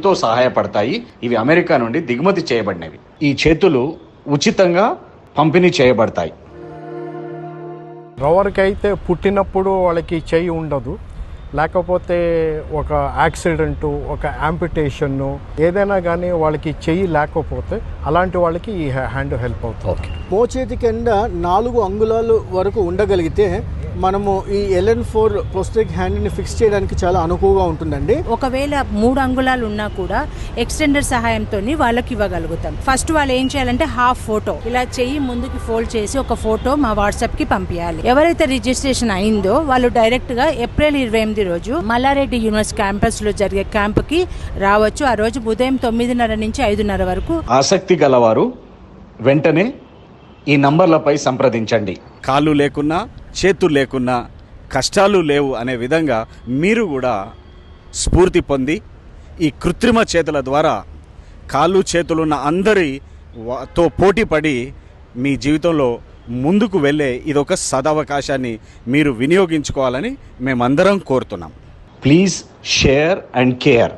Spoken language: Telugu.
ఎంతో సహాయపడతాయి. ఇవి అమెరికా నుండి దిగుమతి చేయబడినవి. ఈ చేతులు ఉచితంగా పంపిణీ చేయబడతాయి. ఎవరికైతే పుట్టినప్పుడు వాళ్ళకి చెయ్యి ఉండదు, లేకపోతే ఒక యాక్సిడెంటు, ఒక యాంపిటేషన్ను, ఏదైనా కానీ వాళ్ళకి చెయ్యి లేకపోతే అలాంటి వాళ్ళకి ఈ హ్యాండ్ హెల్ప్ అవుతుంది. మోచేతి కింద 4 అంగుళాలు వరకు ఉండగలిగితే మనము ఈ LN4 ప్రోస్థెటిక్ హ్యాండ్ని ఫిక్స్ చేయడానికి చాలా అనుకువగా ఉంటుందండి. ఒకవేళ 3 అంగుళాలు ఉన్నా కూడా ఎక్స్టెండర్ సహాయంతో వాళ్ళకి ఇవ్వగలుగుతాం. ఫస్ట్ వాళ్ళు ఏం చేయాలంటే హాఫ్ ఫోటో ఇలా చెయ్యి ముందుకి ఫోల్డ్ చేసి ఒక ఫోటో మా వాట్సాప్కి పంపించాలి. ఎవరైతే రిజిస్ట్రేషన్ అయిందో వాళ్ళు డైరెక్ట్గా ఏప్రిల్ 28 రోజు మల్లారెడ్డి యూనివర్సిటీ క్యాంపస్లో జరిగే క్యాంప్కి రావచ్చు. ఆ రోజు ఉదయం 9:30 నుంచి 5:30 వరకు. ఆసక్తి గలవారు వెంటనే ఈ నంబర్లపై సంప్రదించండి. కాళ్ళు లేకున్నా, చేతులు లేకున్నా కష్టాలు లేవు అనే విధంగా మీరు కూడా స్ఫూర్తి పొంది ఈ కృత్రిమ చేతుల ద్వారా కాళ్ళు చేతులున్న అందరితో పోటీ పడి మీ జీవితంలో ముందుకు వెళ్ళే ఇదొక సదవకాశాన్ని మీరు వినియోగించుకోవాలని మేమందరం కోరుతున్నాం. Please share and care.